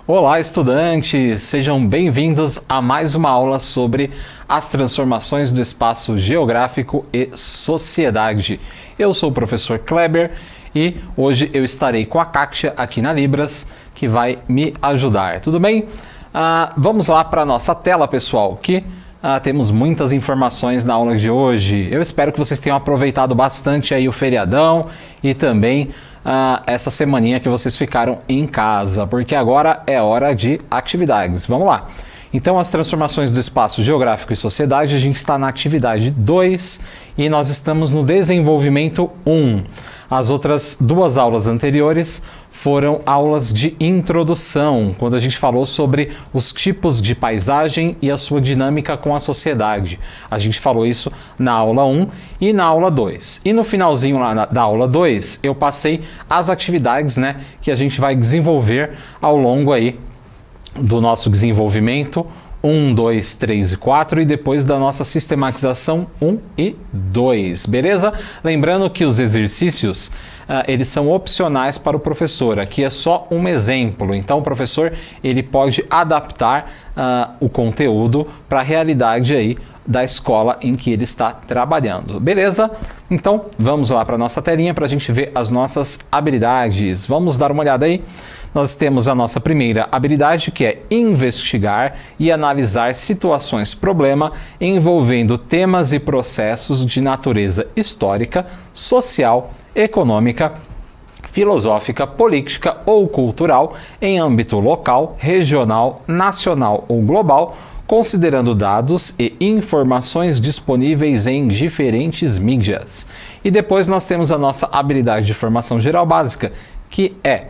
Olá, estudantes! Sejam bem-vindos a mais uma aula sobre as transformações do espaço geográfico e sociedade. Eu sou o professor Kleber e hoje eu estarei com a Kátia aqui na Libras, que vai me ajudar. Tudo bem? Vamos lá para a nossa tela, pessoal, que temos muitas informações na aula de hoje. Eu espero que vocês tenham aproveitado bastante aí o feriadão e também essa semaninha que vocês ficaram em casa, porque agora é hora de atividades. Vamos lá. Então, as transformações do espaço geográfico e sociedade, a gente está na atividade 2 e nós estamos no desenvolvimento 1. As outras duas aulas anteriores foram aulas de introdução, quando a gente falou sobre os tipos de paisagem e a sua dinâmica com a sociedade. A gente falou isso na aula 1 e na aula 2. E no finalzinho lá da aula 2, eu passei as atividades, que a gente vai desenvolver ao longo aí do nosso desenvolvimento 1, 2, 3 e 4 e depois da nossa sistematização 1 e 2, beleza? Lembrando que os exercícios, eles são opcionais para o professor, aqui é só um exemplo, então o professor ele pode adaptar o conteúdo para a realidade aí da escola em que ele está trabalhando, beleza? Então vamos lá para a nossa telinha para a gente ver as nossas habilidades, vamos dar uma olhada aí? Nós temos a nossa primeira habilidade, que é investigar e analisar situações-problema envolvendo temas e processos de natureza histórica, social, econômica, filosófica, política ou cultural em âmbito local, regional, nacional ou global, considerando dados e informações disponíveis em diferentes mídias. E depois nós temos a nossa habilidade de formação geral básica, que é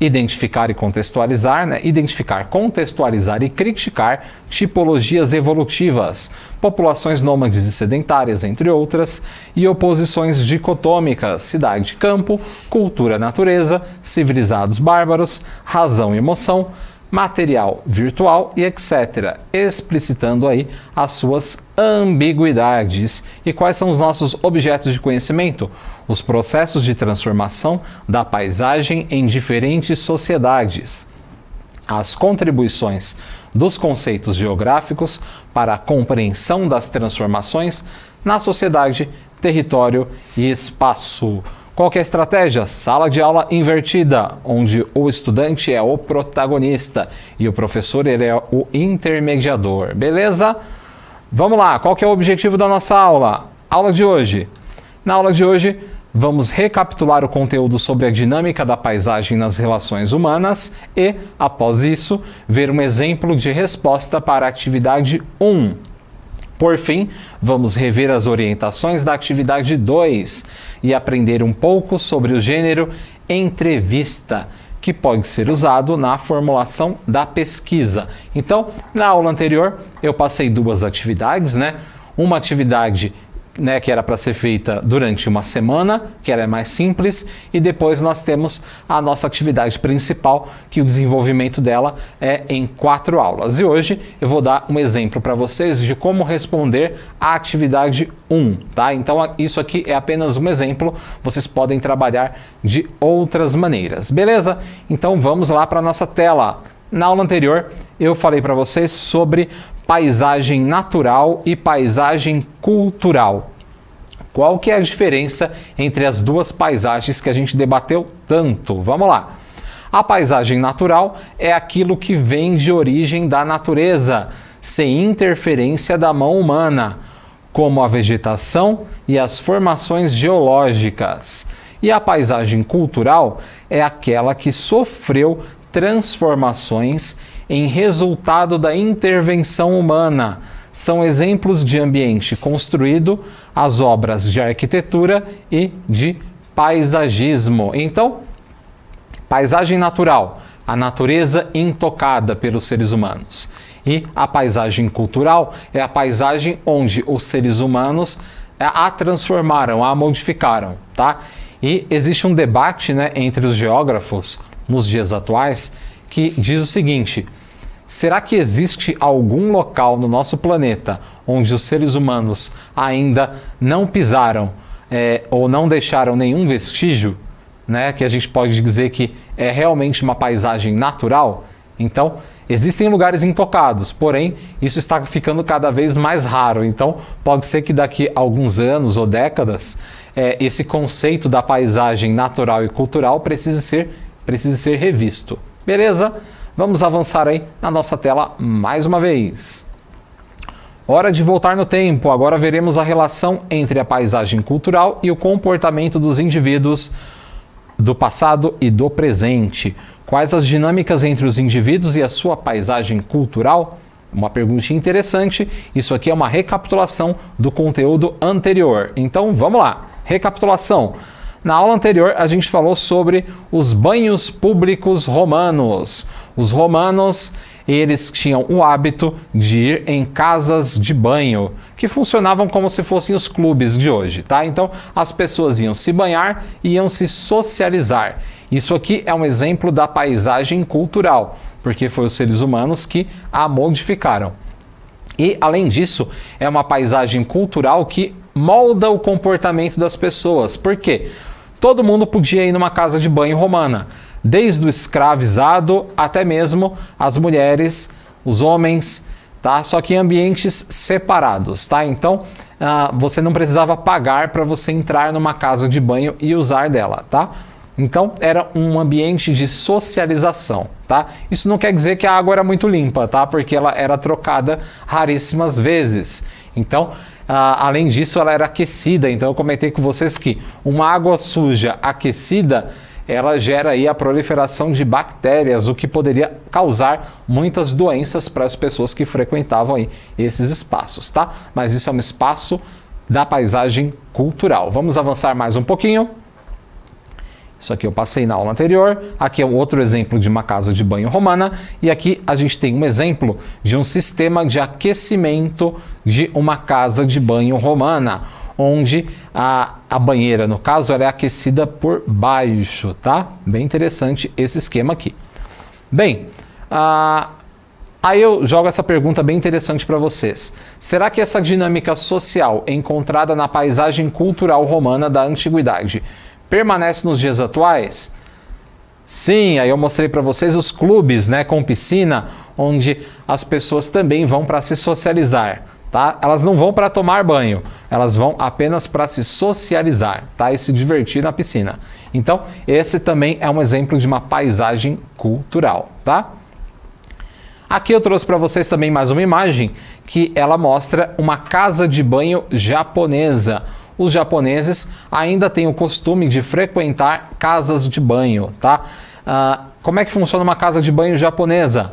identificar e contextualizar, identificar, contextualizar e criticar tipologias evolutivas, populações nômades e sedentárias, entre outras, e oposições dicotômicas, cidade-campo, cultura-natureza, civilizados bárbaros, razão e emoção, material virtual e etc., explicitando aí as suas ambiguidades. E quais são os nossos objetos de conhecimento? Os processos de transformação da paisagem em diferentes sociedades, as contribuições dos conceitos geográficos para a compreensão das transformações na sociedade, território e espaço. Qual que é a estratégia? Sala de aula invertida, onde o estudante é o protagonista e o professor ele é o intermediador, beleza? Vamos lá, qual que é o objetivo da nossa aula? Aula de hoje. Na aula de hoje, vamos recapitular o conteúdo sobre a dinâmica da paisagem nas relações humanas e, após isso, ver um exemplo de resposta para a atividade 1. Por fim, vamos rever as orientações da atividade 2 e aprender um pouco sobre o gênero entrevista, que pode ser usado na formulação da pesquisa. Então, na aula anterior, eu passei duas atividades, Uma atividade que era para ser feita durante uma semana, que ela é mais simples, e depois nós temos a nossa atividade principal, que o desenvolvimento dela é em 4 aulas. E hoje eu vou dar um exemplo para vocês de como responder à atividade 1, tá? Então isso aqui é apenas um exemplo, vocês podem trabalhar de outras maneiras, beleza? Então vamos lá para a nossa tela. Na aula anterior eu falei para vocês sobre paisagem natural e paisagem cultural. Qual que é a diferença entre as duas paisagens que a gente debateu tanto? Vamos lá. A paisagem natural é aquilo que vem de origem da natureza, sem interferência da mão humana, como a vegetação e as formações geológicas. E a paisagem cultural é aquela que sofreu transformações em resultado da intervenção humana. São exemplos de ambiente construído, as obras de arquitetura e de paisagismo. Então, paisagem natural, a natureza intocada pelos seres humanos. E a paisagem cultural é a paisagem onde os seres humanos a transformaram, a modificaram, tá? E existe um debate, entre os geógrafos nos dias atuais que diz o seguinte: será que existe algum local no nosso planeta onde os seres humanos ainda não pisaram ou não deixaram nenhum vestígio, que a gente pode dizer que é realmente uma paisagem natural? Então, existem lugares intocados, porém, isso está ficando cada vez mais raro. Então, pode ser que daqui a alguns anos ou décadas, esse conceito da paisagem natural e cultural precise ser revisto. Beleza? Vamos avançar aí na nossa tela mais uma vez. Hora de voltar no tempo. Agora veremos a relação entre a paisagem cultural e o comportamento dos indivíduos do passado e do presente. Quais as dinâmicas entre os indivíduos e a sua paisagem cultural? Uma pergunta interessante. Isso aqui é uma recapitulação do conteúdo anterior. Então, vamos lá. Recapitulação. Na aula anterior, a gente falou sobre os banhos públicos romanos. Os romanos, eles tinham o hábito de ir em casas de banho, que funcionavam como se fossem os clubes de hoje, tá? Então, as pessoas iam se banhar e iam se socializar. Isso aqui é um exemplo da paisagem cultural, porque foi os seres humanos que a modificaram. E, além disso, é uma paisagem cultural que molda o comportamento das pessoas. Por quê? Todo mundo podia ir numa casa de banho romana, desde o escravizado até mesmo as mulheres, os homens, tá? Só que em ambientes separados, tá? Então, você não precisava pagar para você entrar numa casa de banho e usar dela, tá? Então, era um ambiente de socialização, tá? Isso não quer dizer que a água era muito limpa, tá? Porque ela era trocada raríssimas vezes. Então, além disso, ela era aquecida. Então, eu comentei com vocês que uma água suja aquecida, ela gera aí a proliferação de bactérias, o que poderia causar muitas doenças para as pessoas que frequentavam aí esses espaços, tá? Mas isso é um espaço da paisagem cultural. Vamos avançar mais um pouquinho. Isso aqui eu passei na aula anterior. Aqui é um outro exemplo de uma casa de banho romana. E aqui a gente tem um exemplo de um sistema de aquecimento de uma casa de banho romana, onde a banheira, no caso, ela é aquecida por baixo, tá? Bem interessante esse esquema aqui. Bem, aí eu jogo essa pergunta bem interessante para vocês. Será que essa dinâmica social encontrada na paisagem cultural romana da antiguidade permanece nos dias atuais? Sim, aí eu mostrei para vocês os clubes, né, com piscina, onde as pessoas também vão para se socializar, tá? Elas não vão para tomar banho, elas vão apenas para se socializar, tá? E se divertir na piscina. Então, esse também é um exemplo de uma paisagem cultural, tá? Aqui eu trouxe para vocês também mais uma imagem que ela mostra uma casa de banho japonesa. Os japoneses ainda têm o costume de frequentar casas de banho, tá? Como é que funciona uma casa de banho japonesa?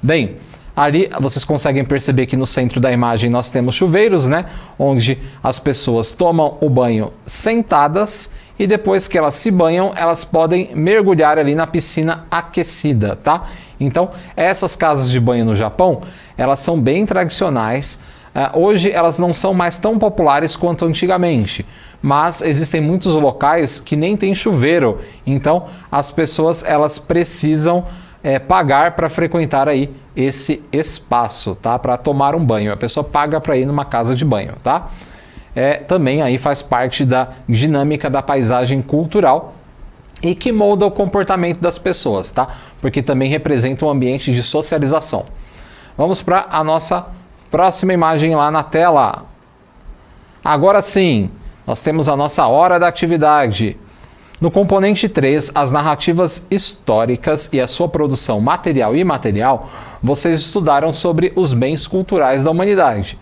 Bem, ali vocês conseguem perceber que no centro da imagem nós temos chuveiros, né? Onde as pessoas tomam o banho sentadas e depois que elas se banham, elas podem mergulhar ali na piscina aquecida, tá? Então, essas casas de banho no Japão, elas são bem tradicionais. Hoje elas não são mais tão populares quanto antigamente, mas existem muitos locais que nem tem chuveiro, então as pessoas elas precisam pagar para frequentar aí esse espaço, tá? Para tomar um banho, a pessoa paga para ir numa casa de banho, tá? Também aí faz parte da dinâmica da paisagem cultural e que molda o comportamento das pessoas, tá? Porque também representa um ambiente de socialização. Vamos para a nossa próxima imagem lá na tela. Agora sim, nós temos a nossa hora da atividade. No componente 3, as narrativas históricas e a sua produção material e imaterial, vocês estudaram sobre os bens culturais da humanidade.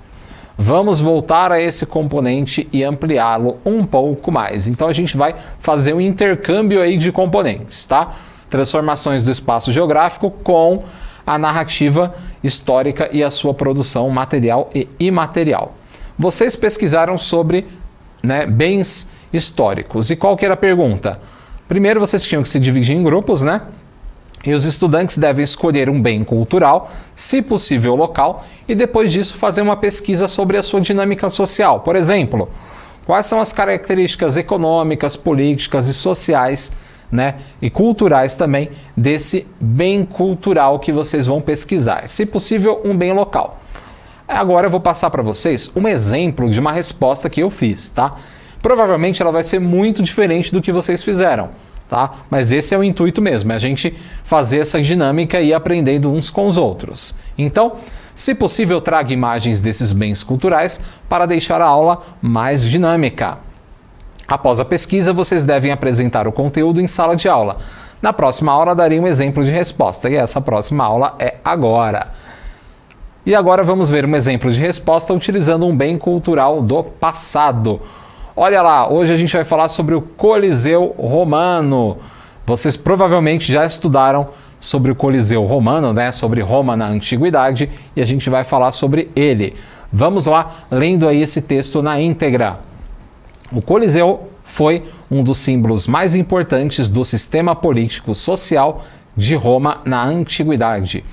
Vamos voltar a esse componente e ampliá-lo um pouco mais. Então a gente vai fazer um intercâmbio aí de componentes, tá? Transformações do espaço geográfico com a narrativa histórica e a sua produção material e imaterial. Vocês pesquisaram sobre, né, bens históricos. E qual que era a pergunta? Primeiro vocês tinham que se dividir em grupos, né? E os estudantes devem escolher um bem cultural, se possível local, e depois disso fazer uma pesquisa sobre a sua dinâmica social. Por exemplo, quais são as características econômicas, políticas e sociais, né, e culturais também desse bem cultural que vocês vão pesquisar. Se possível, um bem local. Agora eu vou passar para vocês um exemplo de uma resposta que eu fiz, tá? Provavelmente ela vai ser muito diferente do que vocês fizeram, tá? Mas esse é o intuito mesmo, é a gente fazer essa dinâmica e ir aprendendo uns com os outros. Então, se possível, traga imagens desses bens culturais para deixar a aula mais dinâmica. Após a pesquisa, vocês devem apresentar o conteúdo em sala de aula. Na próxima aula, darei um exemplo de resposta, e essa próxima aula é agora. E agora vamos ver um exemplo de resposta utilizando um bem cultural do passado. Olha lá, hoje a gente vai falar sobre o Coliseu Romano. Vocês provavelmente já estudaram sobre o Coliseu Romano, né? Sobre Roma na Antiguidade, e a gente vai falar sobre ele. Vamos lá, lendo aí esse texto na íntegra. O Coliseu foi um dos símbolos mais importantes do sistema político-social de Roma na Antiguidade.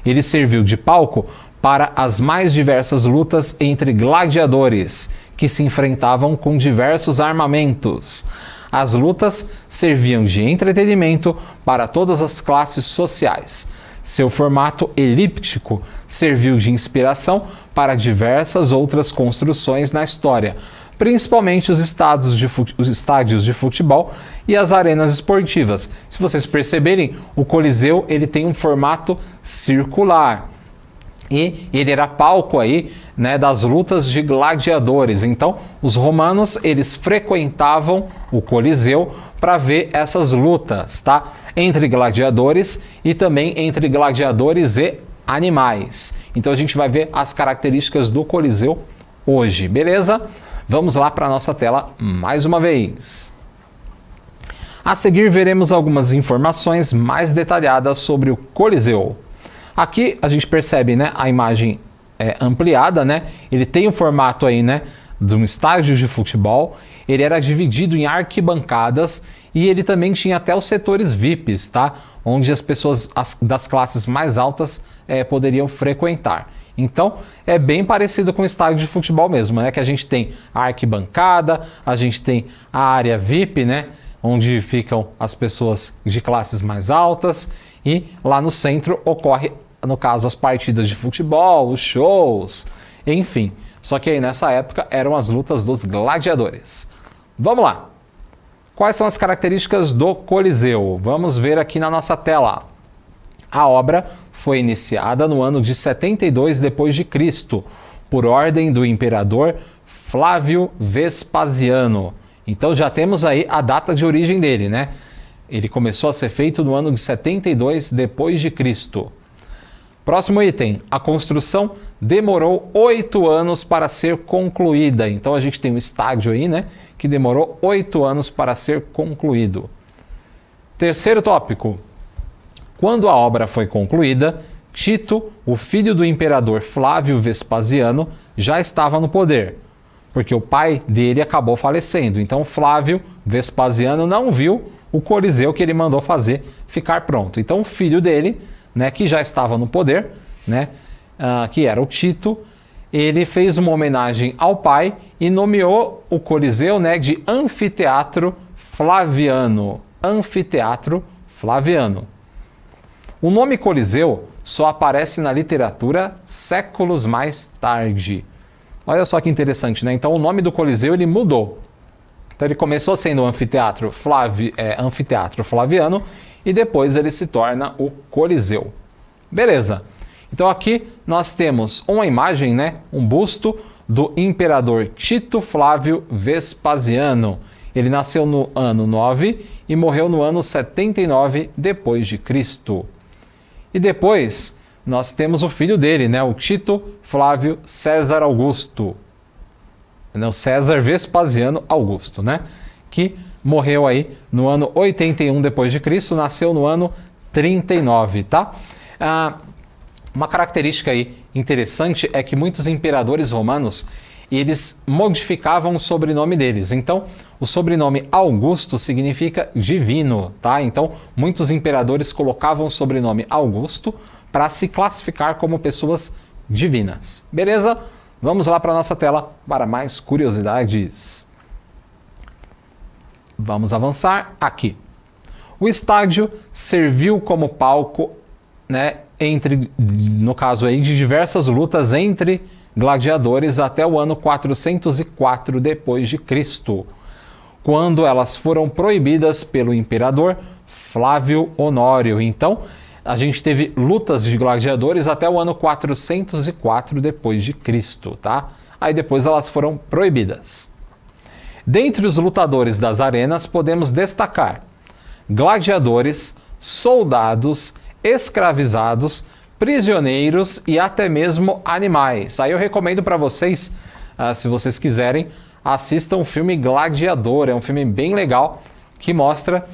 Ele serviu de palco para as mais diversas lutas entre gladiadores, que se enfrentavam com diversos armamentos. As lutas serviam de entretenimento para todas as classes sociais. Seu formato elíptico serviu de inspiração para diversas outras construções na história, principalmente os estádios de futebol e as arenas esportivas. Se vocês perceberem, o Coliseu ele tem um formato circular. E ele era palco aí, né, das lutas de gladiadores. Então, os romanos, eles frequentavam o Coliseu para ver essas lutas, tá? Entre gladiadores e também entre gladiadores e animais. Então, a gente vai ver as características do Coliseu hoje, beleza? Vamos lá para a nossa tela mais uma vez. A seguir, veremos algumas informações mais detalhadas sobre o Coliseu. Aqui a gente percebe, né, a imagem ampliada, né? Ele tem um formato aí, né, de um estádio de futebol. Ele era dividido em arquibancadas e ele também tinha até os setores VIPs, tá? Onde as pessoas das classes mais altas poderiam frequentar. Então, é bem parecido com o estádio de futebol mesmo, né? Que a gente tem a arquibancada, a gente tem a área VIP, né? Onde ficam as pessoas de classes mais altas, e lá no centro ocorre, no caso, as partidas de futebol, os shows, enfim. Só que aí nessa época eram as lutas dos gladiadores. Vamos lá! Quais são as características do Coliseu? Vamos ver aqui na nossa tela. A obra foi iniciada no ano de 72 d.C., por ordem do imperador Flávio Vespasiano. Então já temos aí a data de origem dele, né? Ele começou a ser feito no ano de 72 d.C. Próximo item. A construção demorou 8 anos para ser concluída. Então a gente tem um estádio aí, né? Que demorou 8 anos para ser concluído. Terceiro tópico. Quando a obra foi concluída, Tito, o filho do imperador Flávio Vespasiano, já estava no poder, porque o pai dele acabou falecendo. Então Flávio Vespasiano não viu o Coliseu que ele mandou fazer ficar pronto. Então o filho dele, né, que já estava no poder, né, que era o Tito, ele fez uma homenagem ao pai e nomeou o Coliseu, né, de Anfiteatro Flaviano. Anfiteatro Flaviano. O nome Coliseu só aparece na literatura séculos mais tarde. Olha só que interessante, né? Então o nome do Coliseu ele mudou. Então ele começou sendo Anfiteatro Flaviano e depois ele se torna o Coliseu. Beleza. Então aqui nós temos uma imagem, né? Um busto do imperador Tito Flávio Vespasiano. Ele nasceu no ano 9 e morreu no ano 79 depois de Cristo. E depois nós temos o filho dele, né? O Tito Flávio César Augusto. Não, César Vespasiano Augusto, né? Que morreu aí no ano 81 depois de Cristo, nasceu no ano 39, tá? Uma característica aí interessante é que muitos imperadores romanos, eles modificavam o sobrenome deles. Então, o sobrenome Augusto significa divino, tá? Então, muitos imperadores colocavam o sobrenome Augusto para se classificar como pessoas divinas. Beleza? Vamos lá para a nossa tela para mais curiosidades. Vamos avançar aqui. O estádio serviu como palco, né, no caso aí, de diversas lutas entre gladiadores até o ano 404 depois de Cristo. quando elas foram proibidas pelo imperador Flávio Honório. Então, a gente teve lutas de gladiadores até o ano 404 depois de Cristo, tá? Aí depois elas foram proibidas. Dentre os lutadores das arenas, podemos destacar gladiadores, soldados, escravizados, prisioneiros e até mesmo animais. Aí eu recomendo para vocês, se vocês quiserem, assistam o filme Gladiador. É um filme bem legal que mostra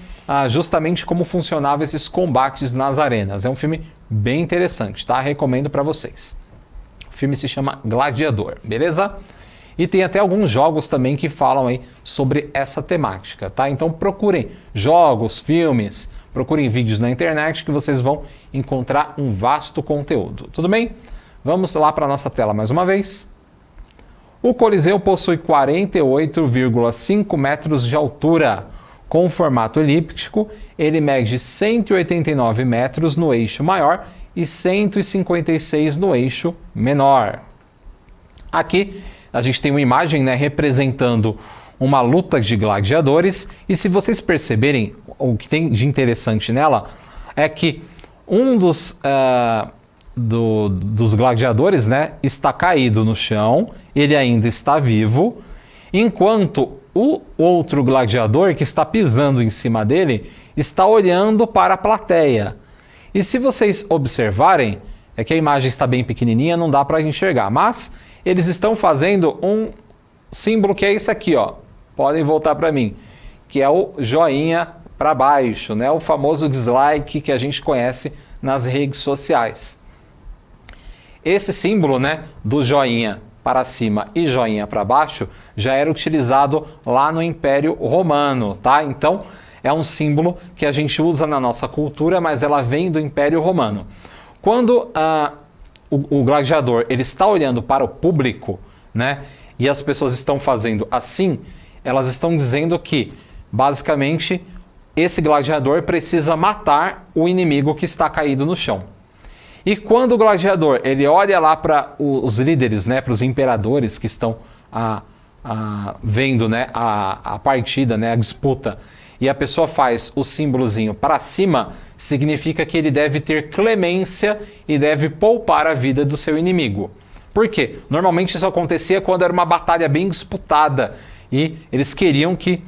justamente como funcionavam esses combates nas arenas. É um filme bem interessante, tá? Recomendo para vocês. O filme se chama Gladiador, beleza? E tem até alguns jogos também que falam aí sobre essa temática, tá? Então procurem jogos, filmes, procurem vídeos na internet que vocês vão encontrar um vasto conteúdo. Tudo bem? Vamos lá para a nossa tela mais uma vez. O Coliseu possui 48,5 metros de altura. Com um formato elíptico, ele mede 189 metros no eixo maior e 156 no eixo menor. Aqui a gente tem uma imagem, né, representando uma luta de gladiadores, e se vocês perceberem, o que tem de interessante nela é que um dos gladiadores, né, está caído no chão, ele ainda está vivo, enquanto o outro gladiador que está pisando em cima dele está olhando para a plateia. E se vocês observarem, é que a imagem está bem pequenininha, não dá para enxergar, mas eles estão fazendo um símbolo que é esse aqui, ó. Podem voltar para mim, que é o joinha para baixo, né? O famoso dislike que a gente conhece nas redes sociais. Esse símbolo, né, do joinha para cima e joinha para baixo já era utilizado lá no Império Romano, tá? Então, é um símbolo que a gente usa na nossa cultura, mas ela vem do Império Romano. Quando o gladiador ele está olhando para o público, né, e as pessoas estão fazendo assim, elas estão dizendo que, basicamente, esse gladiador precisa matar o inimigo que está caído no chão. E quando o gladiador ele olha lá para os líderes, né, para os imperadores que estão vendo, né, a partida, né, a disputa, e a pessoa faz o símbolozinho para cima, significa que ele deve ter clemência e deve poupar a vida do seu inimigo. Por quê? Normalmente isso acontecia quando era uma batalha bem disputada e eles queriam que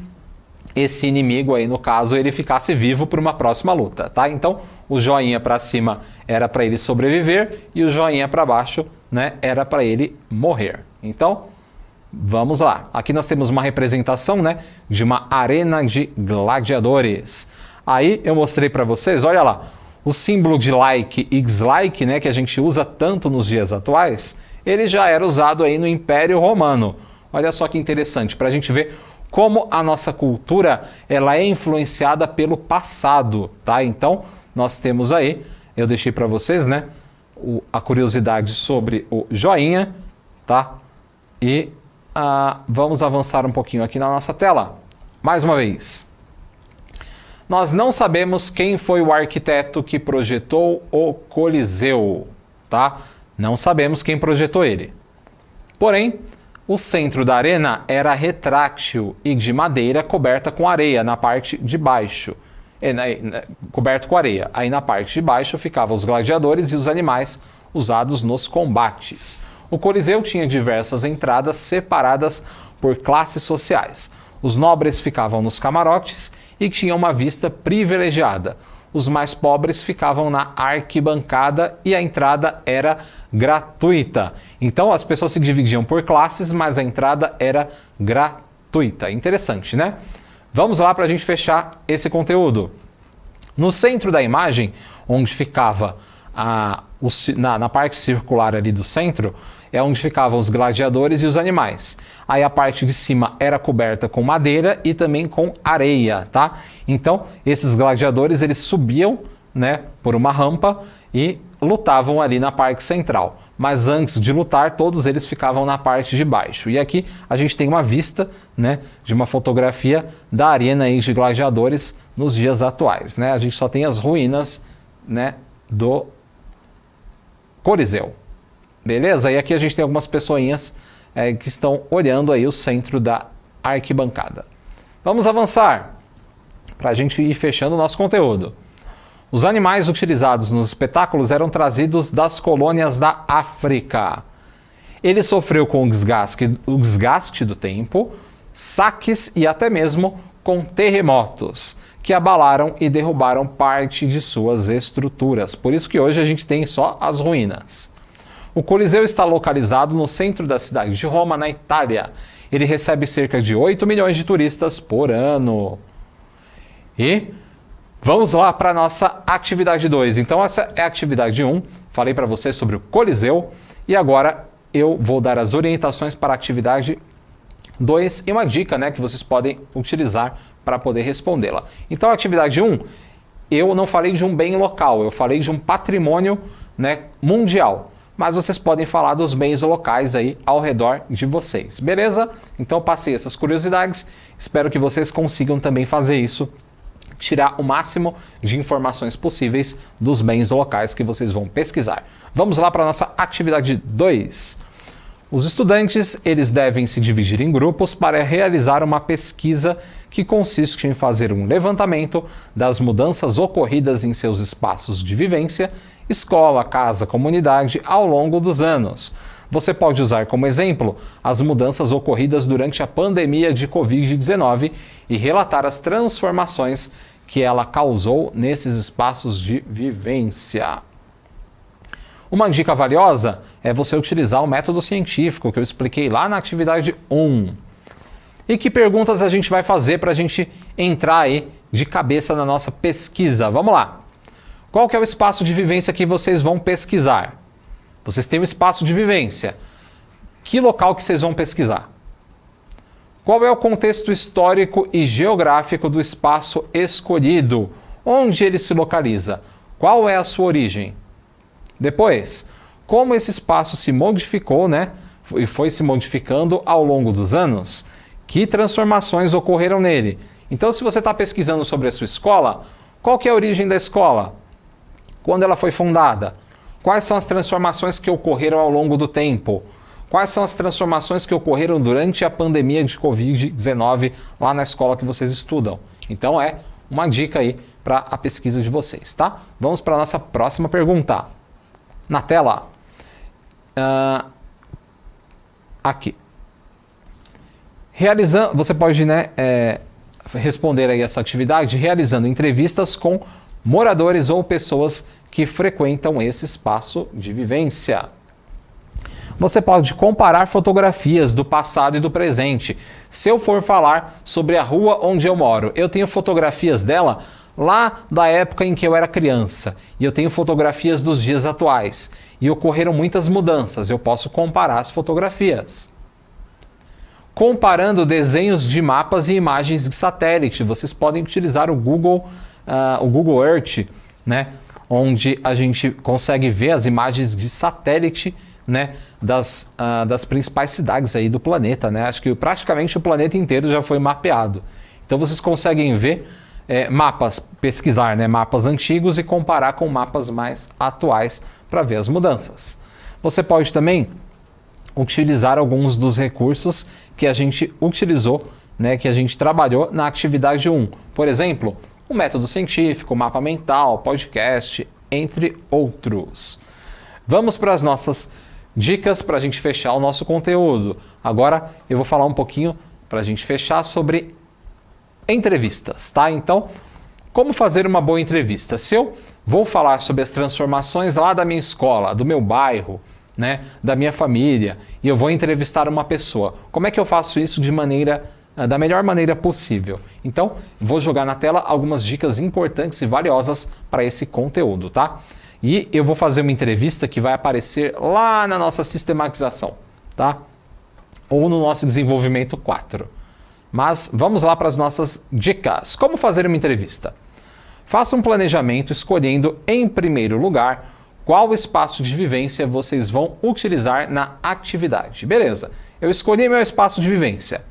esse inimigo aí, no caso, ele ficasse vivo para uma próxima luta, tá? Então, o joinha para cima era para ele sobreviver e o joinha para baixo, né, era para ele morrer. Então, vamos lá. Aqui nós temos uma representação, né, de uma arena de gladiadores. Aí eu mostrei para vocês, olha lá, o símbolo de like e dislike, né, que a gente usa tanto nos dias atuais, ele já era usado aí no Império Romano. Olha só que interessante, para a gente ver como a nossa cultura ela é influenciada pelo passado, tá? Então, nós temos aí, eu deixei para vocês, né, a curiosidade sobre o joinha, tá? E vamos avançar um pouquinho aqui na nossa tela. Mais uma vez. Nós não sabemos quem foi o arquiteto que projetou o Coliseu, tá? Não sabemos quem projetou ele. Porém, o centro da arena era retrátil e de madeira coberta com areia na parte de baixo. Coberto com areia. Aí na parte de baixo ficavam os gladiadores e os animais usados nos combates. O Coliseu tinha diversas entradas separadas por classes sociais. Os nobres ficavam nos camarotes e tinham uma vista privilegiada. Os mais pobres ficavam na arquibancada e a entrada era gratuita. Então as pessoas se dividiam por classes, mas a entrada era gratuita. Interessante, né? Vamos lá para a gente fechar esse conteúdo. No centro da imagem, onde ficava na parte circular ali do centro, é onde ficavam os gladiadores e os animais. Aí a parte de cima era coberta com madeira e também com areia, tá? Então, esses gladiadores, eles subiam, né, por uma rampa e lutavam ali na parte central. Mas antes de lutar, todos eles ficavam na parte de baixo. E aqui a gente tem uma vista, né, de uma fotografia da arena aí de gladiadores nos dias atuais, né? A gente só tem as ruínas, né, do Coliseu. Beleza? E aqui a gente tem algumas pessoinhas que estão olhando aí o centro da arquibancada. Vamos avançar para a gente ir fechando o nosso conteúdo. Os animais utilizados nos espetáculos eram trazidos das colônias da África. Ele sofreu com o desgaste do tempo, saques e até mesmo com terremotos, que abalaram e derrubaram parte de suas estruturas. Por isso que hoje a gente tem só as ruínas. O Coliseu está localizado no centro da cidade de Roma, na Itália. Ele recebe cerca de 8 milhões de turistas por ano. E vamos lá para a nossa atividade 2. Então essa é a atividade 1. Falei para você sobre o Coliseu e agora eu vou dar as orientações para a atividade 2 e uma dica, né, que vocês podem utilizar para poder respondê-la. Então a atividade 1, eu não falei de um bem local, eu falei de um patrimônio, né, mundial. Mas vocês podem falar dos bens locais aí ao redor de vocês, beleza? Então eu passei essas curiosidades, espero que vocês consigam também fazer isso, tirar o máximo de informações possíveis dos bens locais que vocês vão pesquisar. Vamos lá para a nossa atividade 2. Os estudantes, eles devem se dividir em grupos para realizar uma pesquisa que consiste em fazer um levantamento das mudanças ocorridas em seus espaços de vivência, escola, casa, comunidade, ao longo dos anos. Você pode usar como exemplo as mudanças ocorridas durante a pandemia de Covid-19 e relatar as transformações que ela causou nesses espaços de vivência. Uma dica valiosa é você utilizar o método científico que eu expliquei lá na atividade 1. E que perguntas a gente vai fazer para a gente entrar aí de cabeça na nossa pesquisa? Vamos lá! Qual que é o espaço de vivência que vocês vão pesquisar? Vocês têm um espaço de vivência. Que local que vocês vão pesquisar? Qual é o contexto histórico e geográfico do espaço escolhido? Onde ele se localiza? Qual é a sua origem? Depois, como esse espaço se modificou, né? E foi se modificando ao longo dos anos? Que transformações ocorreram nele? Então, se você está pesquisando sobre a sua escola, qual que é a origem da escola? Quando ela foi fundada? Quais são as transformações que ocorreram ao longo do tempo? Quais são as transformações que ocorreram durante a pandemia de Covid-19 lá na escola que vocês estudam? Então é uma dica aí para a pesquisa de vocês, tá? Vamos para a nossa próxima pergunta. Na tela. Aqui. Você pode, né, responder aí essa atividade realizando entrevistas com moradores ou pessoas que frequentam esse espaço de vivência. Você pode comparar fotografias do passado e do presente. Se eu for falar sobre a rua onde eu moro, eu tenho fotografias dela lá da época em que eu era criança. E eu tenho fotografias dos dias atuais. E ocorreram muitas mudanças. Eu posso comparar as fotografias. Comparando desenhos de mapas e imagens de satélite. Vocês podem utilizar o Google Earth, né? Onde a gente consegue ver as imagens de satélite, né, das principais cidades aí do planeta, né? Acho que praticamente o planeta inteiro já foi mapeado. Então vocês conseguem ver mapas, pesquisar, né, mapas antigos e comparar com mapas mais atuais para ver as mudanças. Você pode também utilizar alguns dos recursos que a gente utilizou, né, que a gente trabalhou na atividade 1. Por exemplo, o método científico, o mapa mental, podcast, entre outros. Vamos para as nossas dicas para a gente fechar o nosso conteúdo. Agora eu vou falar um pouquinho para a gente fechar sobre entrevistas, tá? Então, como fazer uma boa entrevista? Se eu vou falar sobre as transformações lá da minha escola, do meu bairro, né, da minha família, e eu vou entrevistar uma pessoa, como é que eu faço isso da melhor maneira possível? Então, vou jogar na tela algumas dicas importantes e valiosas para esse conteúdo, tá? E eu vou fazer uma entrevista que vai aparecer lá na nossa sistematização, tá? Ou no nosso desenvolvimento 4. Mas vamos lá para as nossas dicas. Como fazer uma entrevista? Faça um planejamento escolhendo, em primeiro lugar, qual espaço de vivência vocês vão utilizar na atividade. Beleza, eu escolhi meu espaço de vivência.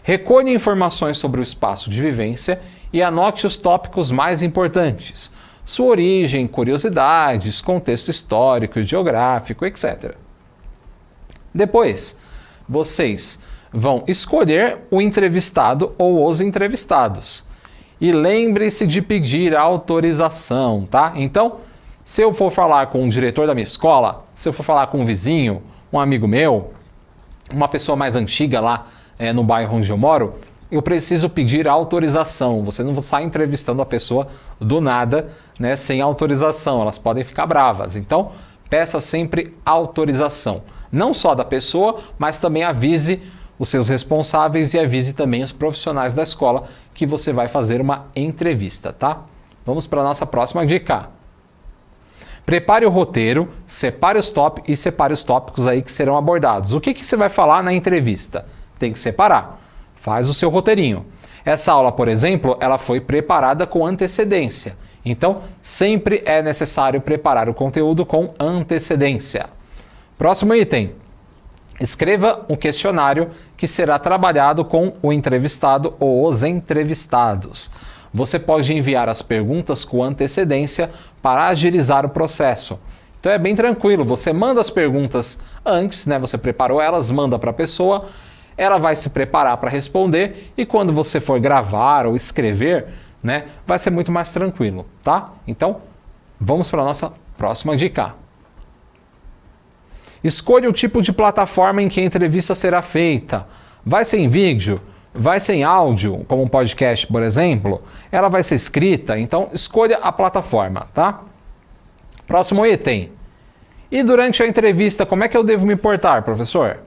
Recolha informações sobre o espaço de vivência e anote os tópicos mais importantes. Sua origem, curiosidades, contexto histórico e geográfico, etc. Depois, vocês vão escolher o entrevistado ou os entrevistados. E lembre-se de pedir autorização, tá? Então, se eu for falar com o diretor da minha escola, se eu for falar com um vizinho, um amigo meu, uma pessoa mais antiga lá no bairro onde eu moro, eu preciso pedir autorização. Você não sai entrevistando a pessoa do nada, né, sem autorização. Elas podem ficar bravas. Então, peça sempre autorização. Não só da pessoa, mas também avise os seus responsáveis e avise também os profissionais da escola que você vai fazer uma entrevista, tá? Vamos para a nossa próxima dica. Prepare o roteiro, separe os tópicos aí que serão abordados. O que você vai falar na entrevista? Tem que separar. Faz o seu roteirinho. Essa aula, por exemplo, ela foi preparada com antecedência. Então, sempre é necessário preparar o conteúdo com antecedência. Próximo item. Escreva um questionário que será trabalhado com o entrevistado ou os entrevistados. Você pode enviar as perguntas com antecedência para agilizar o processo. Então é bem tranquilo, você manda as perguntas antes, né? Você preparou elas, manda para a pessoa, ela vai se preparar para responder e quando você for gravar ou escrever, né, vai ser muito mais tranquilo, tá? Então, vamos para a nossa próxima dica. Escolha o tipo de plataforma em que a entrevista será feita. Vai ser em vídeo? Vai ser em áudio, como um podcast, por exemplo? Ela vai ser escrita? Então, escolha a plataforma, tá? Próximo item. E durante a entrevista, como é que eu devo me portar, professor?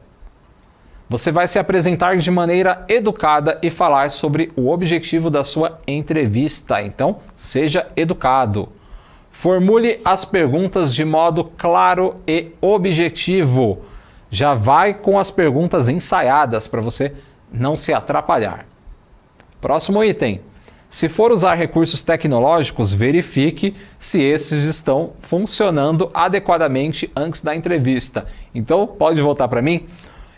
Você vai se apresentar de maneira educada e falar sobre o objetivo da sua entrevista. Então, seja educado. Formule as perguntas de modo claro e objetivo. Já vai com as perguntas ensaiadas para você não se atrapalhar. Próximo item. Se for usar recursos tecnológicos, verifique se esses estão funcionando adequadamente antes da entrevista. Então, pode voltar para mim?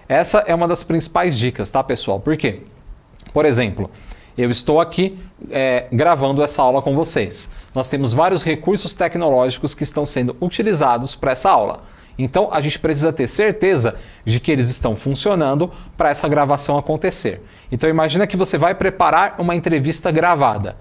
Essa é uma das principais dicas, tá, pessoal? Por quê? Por exemplo, eu estou aqui gravando essa aula com vocês. Nós temos vários recursos tecnológicos que estão sendo utilizados para essa aula. Então, a gente precisa ter certeza de que eles estão funcionando para essa gravação acontecer. Então, imagina que você vai preparar uma entrevista gravada.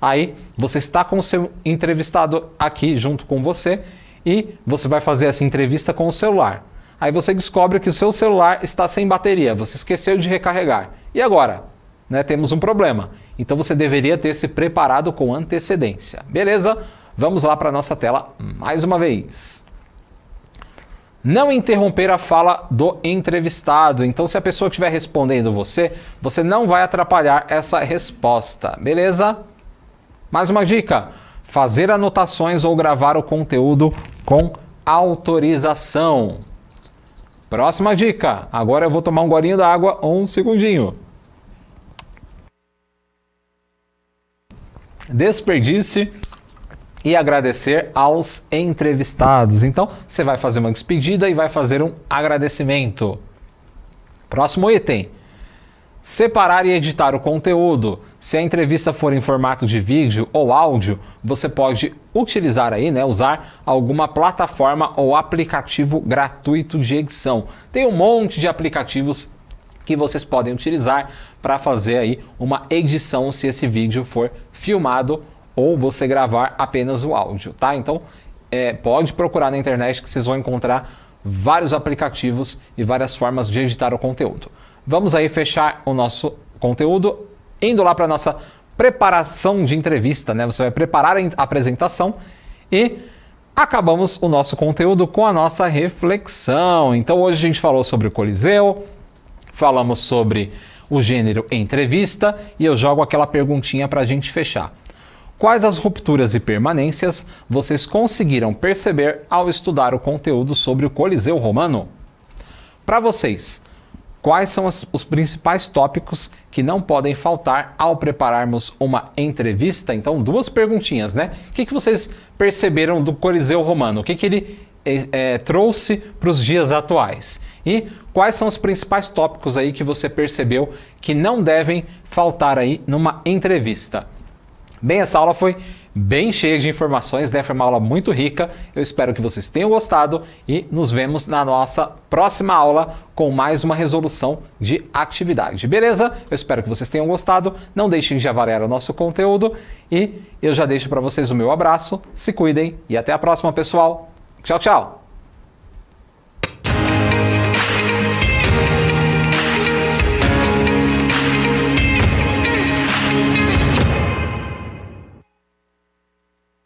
Aí, você está com o seu entrevistado aqui junto com você e você vai fazer essa entrevista com o celular. Aí você descobre que o seu celular está sem bateria, você esqueceu de recarregar. E agora? Né, temos um problema. Então, você deveria ter se preparado com antecedência. Beleza? Vamos lá para a nossa tela mais uma vez. Não interromper a fala do entrevistado. Então, se a pessoa estiver respondendo você não vai atrapalhar essa resposta. Beleza? Mais uma dica. Fazer anotações ou gravar o conteúdo com autorização. Próxima dica. Agora eu vou tomar um golinho da água, um segundinho. Desperdice e agradecer aos entrevistados. Então, você vai fazer uma despedida e vai fazer um agradecimento. Próximo item. Separar e editar o conteúdo. Se a entrevista for em formato de vídeo ou áudio, você pode utilizar aí, né, usar alguma plataforma ou aplicativo gratuito de edição. Tem um monte de aplicativos que vocês podem utilizar para fazer aí uma edição se esse vídeo for filmado ou você gravar apenas o áudio, tá? Então, pode procurar na internet que vocês vão encontrar vários aplicativos e várias formas de editar o conteúdo. Vamos aí fechar o nosso conteúdo indo lá para a nossa preparação de entrevista, né? Você vai preparar a apresentação e acabamos o nosso conteúdo com a nossa reflexão. Então, hoje a gente falou sobre o Coliseu, falamos sobre o gênero entrevista e eu jogo aquela perguntinha para a gente fechar. Quais as rupturas e permanências vocês conseguiram perceber ao estudar o conteúdo sobre o Coliseu Romano? Para vocês, quais são os principais tópicos que não podem faltar ao prepararmos uma entrevista? Então, duas perguntinhas, né? O que vocês perceberam do Coliseu Romano? O que ele trouxe para os dias atuais? E quais são os principais tópicos aí que você percebeu que não devem faltar aí numa entrevista? Bem, essa aula foi bem cheia de informações, né? Foi uma aula muito rica. Eu espero que vocês tenham gostado e nos vemos na nossa próxima aula com mais uma resolução de atividade. Beleza? Eu espero que vocês tenham gostado. Não deixem de avaliar o nosso conteúdo e eu já deixo para vocês o meu abraço. Se cuidem e até a próxima, pessoal. Tchau, tchau!